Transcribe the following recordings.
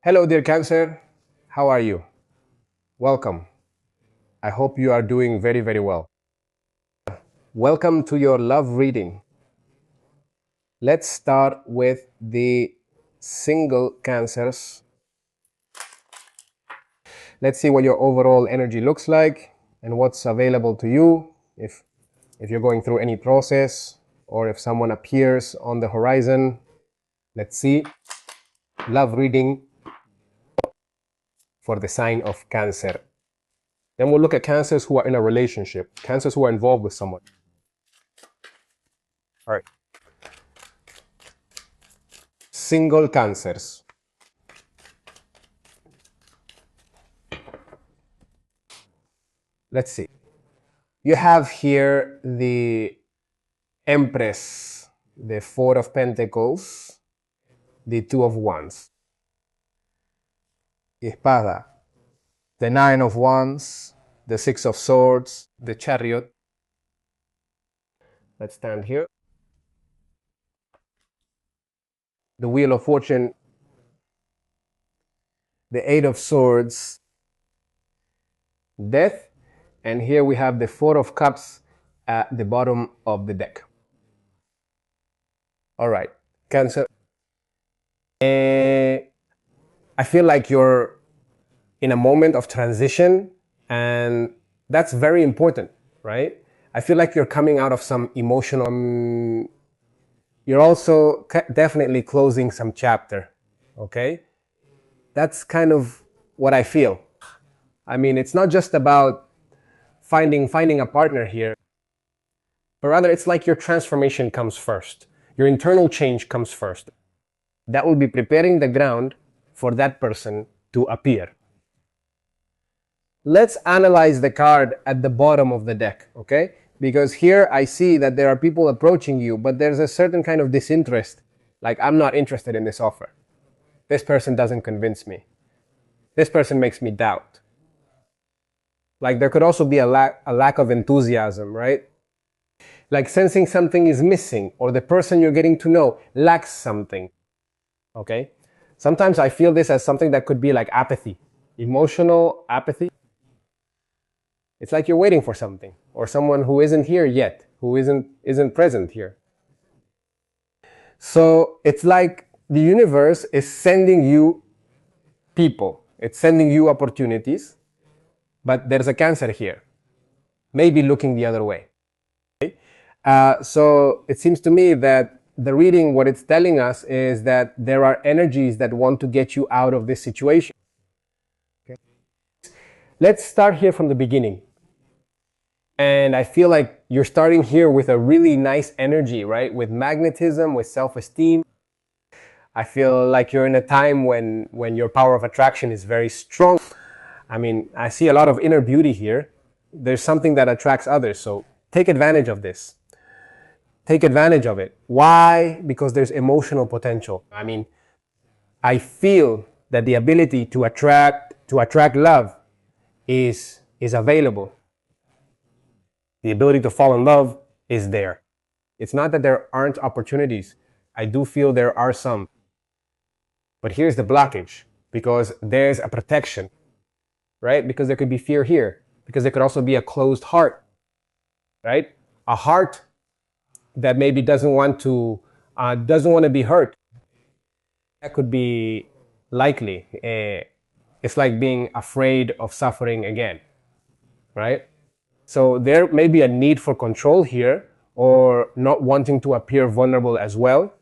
Hello, dear Cancer. How are you? Welcome. I hope you are doing very, very well. Welcome to your love reading. Let's start with the single Cancers. Let's see what your overall energy looks like and what's available to you if you're going through any process or if someone appears on the horizon. Let's see. Love reading for the sign of Cancer. Then we'll look at Cancers who are in a relationship, Cancers who are involved with someone. All right. Single Cancers. Let's see. You have here the Empress, the Four of Pentacles, the Two of Wands. Espada, the Nine of Wands, the Six of Swords, the Chariot. Let's stand here. The Wheel of Fortune, the Eight of Swords, Death, and here we have the Four of Cups at the bottom of the deck. All right, Cancer. I feel like you're in a moment of transition, and that's very important, right? I feel like you're coming out of some emotional. You're also definitely closing some chapter, okay? That's kind of what I feel. I mean, it's not just about finding a partner here, but rather it's like your transformation comes first. Your internal change comes first. That will be preparing the ground for that person to appear. Let's analyze the card at the bottom of the deck, okay? Because here I see that there are people approaching you, but there's a certain kind of disinterest. Like, I'm not interested in this offer. This person doesn't convince me. This person makes me doubt. Like, there could also be a lack of enthusiasm, right? Like sensing something is missing, or the person you're getting to know lacks something, okay? Sometimes I feel this as something that could be like apathy, emotional apathy. It's like you're waiting for something, or someone who isn't here yet, who isn't present here. So it's like the universe is sending you people. It's sending you opportunities, but there's a Cancer here, maybe looking the other way. Okay? So it seems to me that the reading, what it's telling us is that there are energies that want to get you out of this situation. Okay? Let's start here from the beginning. And I feel like you're starting here with a really nice energy, right? With magnetism, with self-esteem. I feel like you're in a time when your power of attraction is very strong. I mean, I see a lot of inner beauty here. There's something that attracts others, so take advantage of this. Take advantage of it. Why? Because there's emotional potential. I mean, I feel that the ability to attract love is available. The ability to fall in love is there. It's not that there aren't opportunities. I do feel there are some. But here's the blockage, because there's a protection, right? Because there could be fear here, because there could also be a closed heart, right? A heart that maybe doesn't want to be hurt. That could be likely. It's like being afraid of suffering again, right? So there may be a need for control here, or not wanting to appear vulnerable as well.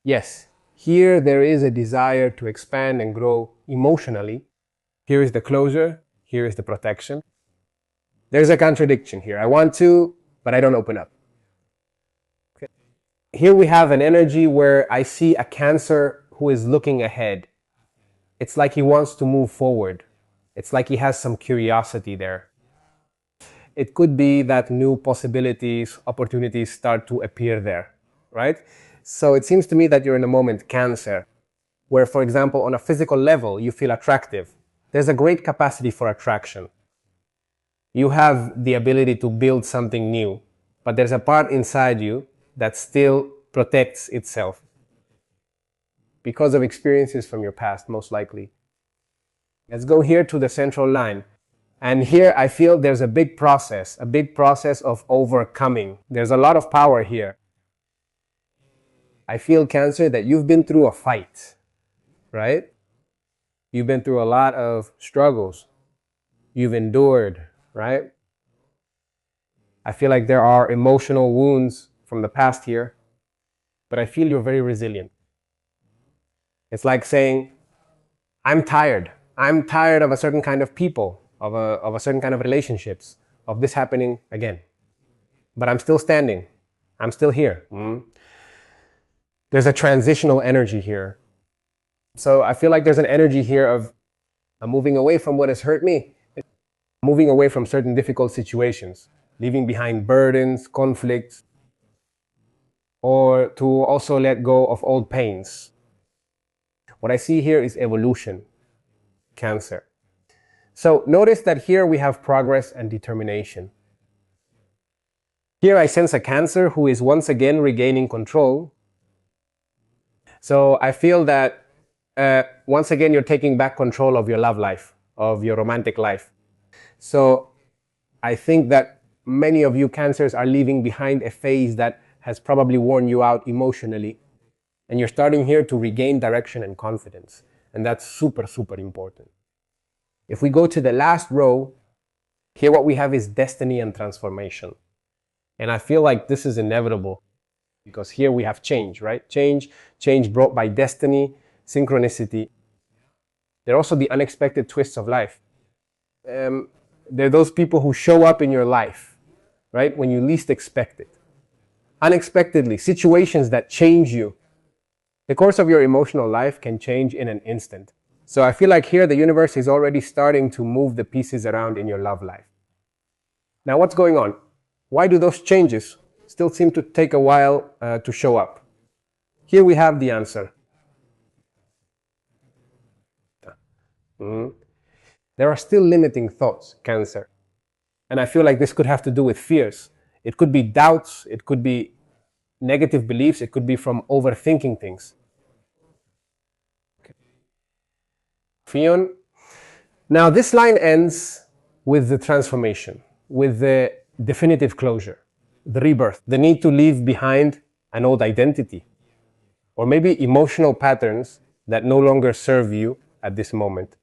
Yes, here there is a desire to expand and grow emotionally. Here is the closure, here is the protection. There's a contradiction here. I want to, but I don't open up. Okay. Here we have an energy where I see a Cancer who is looking ahead. It's like he wants to move forward. It's like he has some curiosity there. It could be that new possibilities, opportunities start to appear there, right? So it seems to me that you're in a moment, Cancer, where, for example, on a physical level, you feel attractive. There's a great capacity for attraction. You have the ability to build something new, but there's a part inside you that still protects itself. because of experiences from your past, most likely. Let's go here to the central line. And here I feel there's a big process of overcoming. There's a lot of power here. I feel, Cancer, that you've been through a fight, right? You've been through a lot of struggles. You've endured, right? I feel like there are emotional wounds from the past here, but I feel you're very resilient. It's like saying, I'm tired. I'm tired of a certain kind of people, of a certain kind of relationships, of this happening again. But I'm still standing. I'm still here. There's a transitional energy here. So I feel like there's an energy here of I'm moving away from what has hurt me, moving away from certain difficult situations, leaving behind burdens, conflicts, or to also let go of old pains. What I see here is evolution, Cancer. So notice that here we have progress and determination. Here I sense a Cancer who is once again regaining control. So I feel that once again you're taking back control of your love life, of your romantic life. So I think that many of you Cancers are leaving behind a phase that has probably worn you out emotionally. And you're starting here to regain direction and confidence. And that's super, super important. If we go to the last row, here what we have is destiny and transformation. And I feel like this is inevitable because here we have change, right? Change brought by destiny, synchronicity. There are also the unexpected twists of life. They're those people who show up in your life, right? When you least expect it. Unexpectedly, situations that change you. The course of your emotional life can change in an instant. So I feel like here the universe is already starting to move the pieces around in your love life. Now what's going on? Why do those changes still seem to take a while to show up? Here we have the answer. There are still limiting thoughts, Cancer. And I feel like this could have to do with fears. It could be doubts, it could be negative beliefs, it could be from overthinking things. Fion. Now this line ends with the transformation, with the definitive closure, the rebirth, the need to leave behind an old identity, or maybe emotional patterns that no longer serve you at this moment.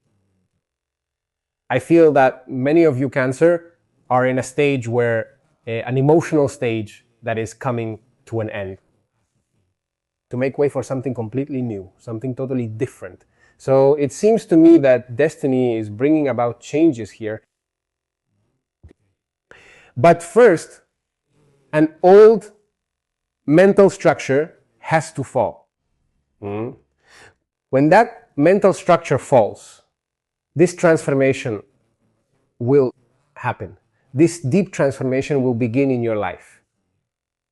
I feel that many of you Cancer are in a stage where, an emotional stage that is coming to an end, to make way for something completely new, something totally different. So it seems to me that destiny is bringing about changes here. But first, an old mental structure has to fall. When that mental structure falls, this transformation will happen. This deep transformation will begin in your life.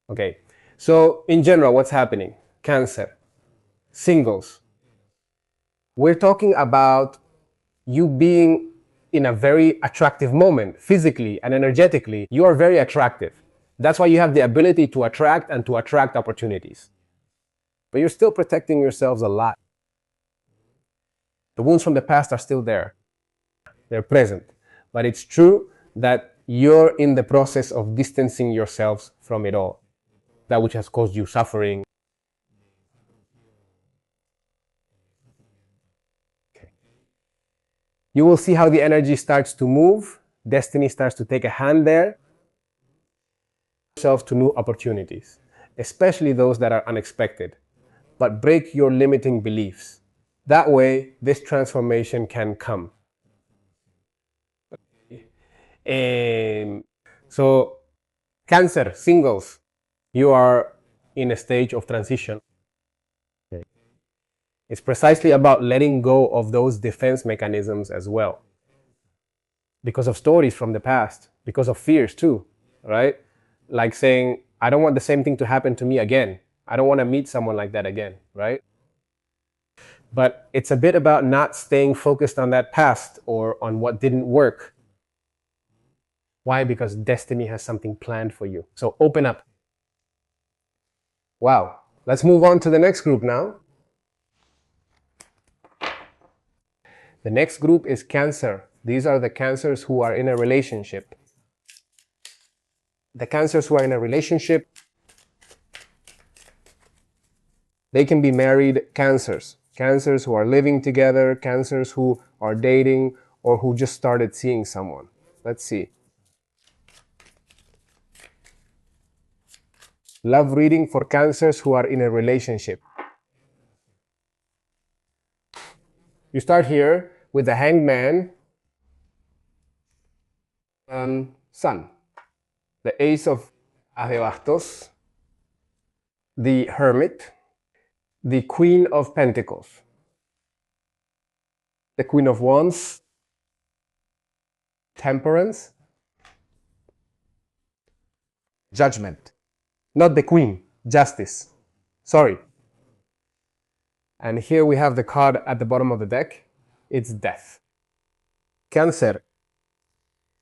Okay, so in general, what's happening? Cancer, singles. We're talking about you being in a very attractive moment, physically and energetically. You are very attractive. That's why you have the ability to attract and to attract opportunities. But you're still protecting yourselves a lot. The wounds from the past are still there. They're present. But it's true that you're in the process of distancing yourselves from it all. That which has caused you suffering. Okay. You will see how the energy starts to move. Destiny starts to take a hand there. Yourself to new opportunities, especially those that are unexpected. But break your limiting beliefs. That way, this transformation can come. So, Cancer, singles, you are in a stage of transition. Okay. It's precisely about letting go of those defense mechanisms as well. Because of stories from the past, because of fears too, right? Like saying, I don't want the same thing to happen to me again. I don't want to meet someone like that again, right? But it's a bit about not staying focused on that past or on what didn't work. Why? Because destiny has something planned for you. So open up. Wow. Let's move on to the next group now. The next group is Cancer. These are the Cancers who are in a relationship. The Cancers who are in a relationship, they can be married Cancers. Cancers who are living together, Cancers who are dating, or who just started seeing someone. Let's see. Love reading for Cancers who are in a relationship. You start here with the Hanged Man, Sun, the Ace of Bastos, the Hermit, the Queen of Pentacles, the Queen of Wands, Temperance, Judgment. Not the Queen, Justice. Sorry. And here we have the card at the bottom of the deck. It's Death. Cancer.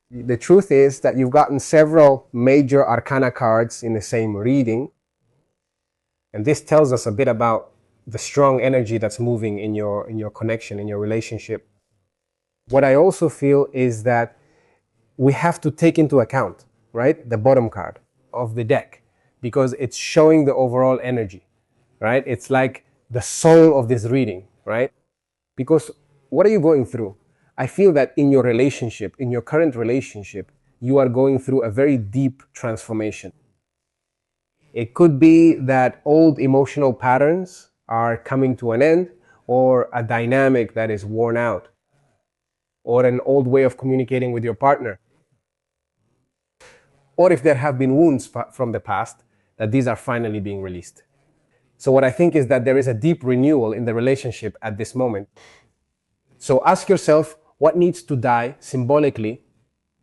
The truth is that you've gotten several major arcana cards in the same reading. And this tells us a bit about the strong energy that's moving in your connection, in your relationship. What I also feel is that we have to take into account, right, the bottom card of the deck, because it's showing the overall energy, right? It's like the soul of this reading, right? Because what are you going through? I feel that in your relationship, in your current relationship, you are going through a very deep transformation. It could be that old emotional patterns are coming to an end, or a dynamic that is worn out, or an old way of communicating with your partner. Or if there have been wounds from the past, that these are finally being released. So what I think is that there is a deep renewal in the relationship at this moment. So ask yourself, what needs to die symbolically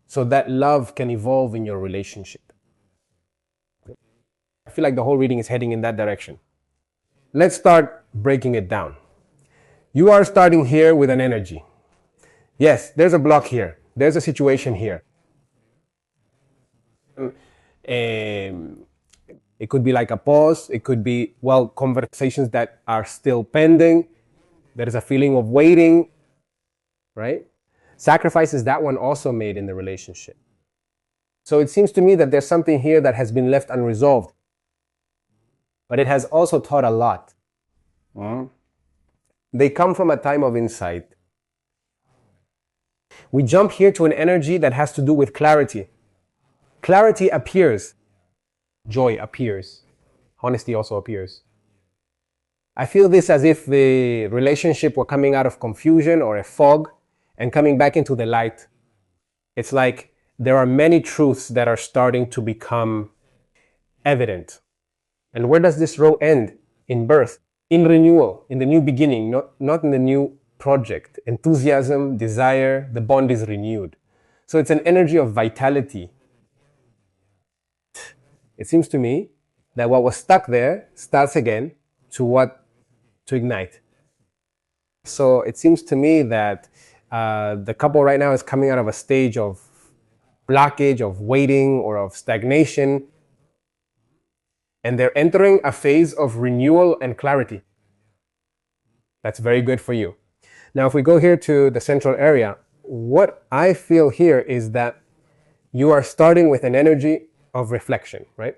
so that love can evolve in your relationship? I feel like the whole reading is heading in that direction. Let's start breaking it down. You are starting here with an energy. Yes, there's a block here. There's a situation here. It could be like a pause. It could be, well, conversations that are still pending. There is a feeling of waiting, right? Sacrifices that one also made in the relationship. So it seems to me that there's something here that has been left unresolved. But it has also taught a lot. They come from a time of insight. We jump here to an energy that has to do with clarity. Clarity appears. Joy appears. Honesty also appears. I feel this as if the relationship were coming out of confusion or a fog and coming back into the light. It's like there are many truths that are starting to become evident. And where does this row end? In birth, in renewal, in the new beginning, not in the new project. Enthusiasm, desire, the bond is renewed. So it's an energy of vitality. It seems to me that what was stuck there starts again to ignite. So it seems to me that the couple right now is coming out of a stage of blockage, of waiting, or of stagnation. And they're entering a phase of renewal and clarity. That's very good for you. Now, if we go here to the central area, what I feel here is that you are starting with an energy of reflection, right?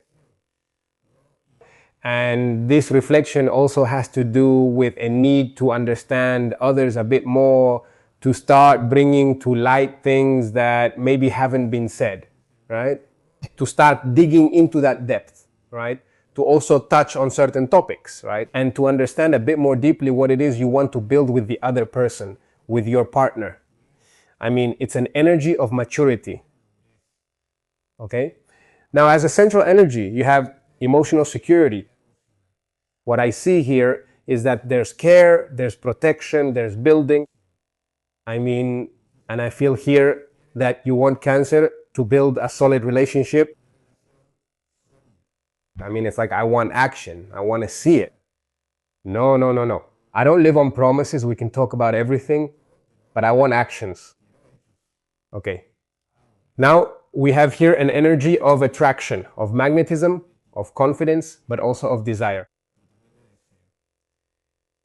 And this reflection also has to do with a need to understand others a bit more, to start bringing to light things that maybe haven't been said, right? To start digging into that depth, right? To also touch on certain topics, right? And to understand a bit more deeply what it is you want to build with the other person, with your partner. I mean, it's an energy of maturity. Okay? Now, as a central energy, you have emotional security. What I see here is that there's care, there's protection, there's building. I mean, and I feel here that you want Cancer to build a solid relationship. I mean, it's like, I want action. I want to see it. No. I don't live on promises. We can talk about everything, but I want actions. Okay. Now, we have here an energy of attraction, of magnetism, of confidence, but also of desire.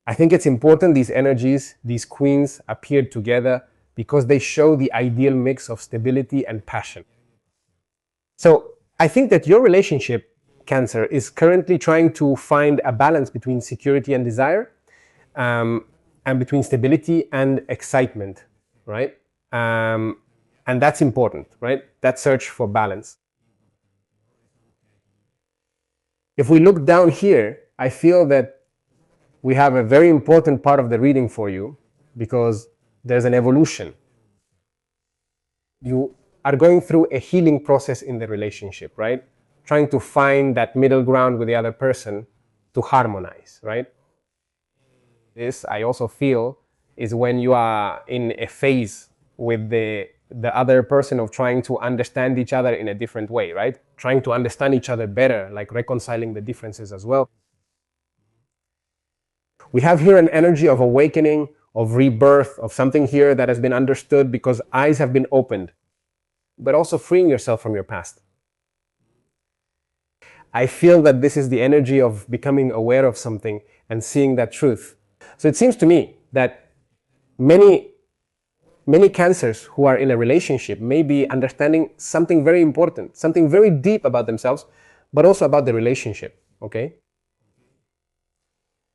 I think it's important these energies, these queens appeared together because they show the ideal mix of stability and passion. So I think that your relationship, Cancer, is currently trying to find a balance between security and desire, and between stability and excitement, right? And that's important, right? That search for balance. If we look down here, I feel that we have a very important part of the reading for you because there's an evolution. You are going through a healing process in the relationship, right? Trying to find that middle ground with the other person to harmonize, right? This, I also feel, is when you are in a phase with the other person of trying to understand each other in a different way, right? Trying to understand each other better, like reconciling the differences as well. We have here an energy of awakening, of rebirth, of something here that has been understood because eyes have been opened, but also freeing yourself from your past. I feel that this is the energy of becoming aware of something and seeing that truth. So it seems to me that many Cancers who are in a relationship may be understanding something very important, something very deep about themselves, but also about the relationship, okay?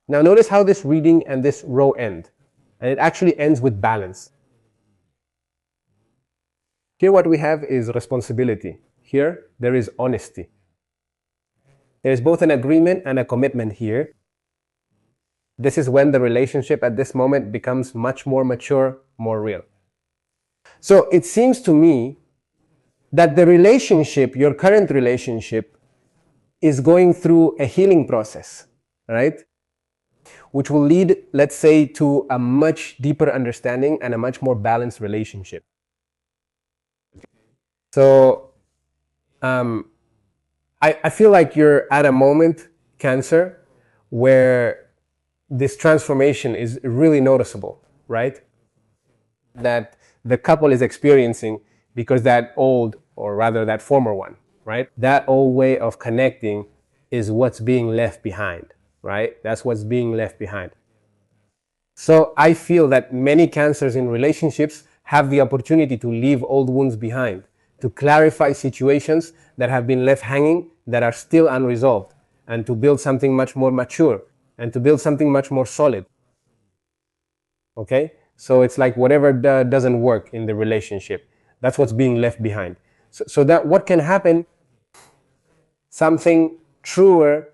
Now notice how this reading and this row end, and it actually ends with balance. Here what we have is responsibility. Here there is honesty. There is both an agreement and a commitment here. This is when the relationship at this moment becomes much more mature, more real. So it seems to me that the relationship, your current relationship, is going through a healing process, right? Which will lead, let's say, to a much deeper understanding and a much more balanced relationship. So I feel like you're at a moment, Cancer, where this transformation is really noticeable, right? That the couple is experiencing because that old, or rather that former one, right? That old way of connecting is what's being left behind, right? That's what's being left behind. So I feel that many Cancers in relationships have the opportunity to leave old wounds behind, to clarify situations that have been left hanging, that are still unresolved, and to build something much more mature, and to build something much more solid. Okay? So it's like whatever doesn't work in the relationship, that's what's being left behind. So that what can happen, something truer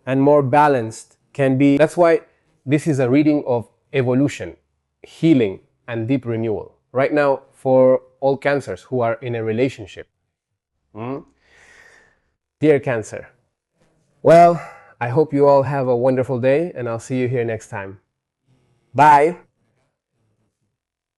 and more balanced can be. That's why this is a reading of evolution, healing, and deep renewal. Right now, for all Cancers who are in a relationship. Dear Cancer, well, I hope you all have a wonderful day, and I'll see you here next time. Bye!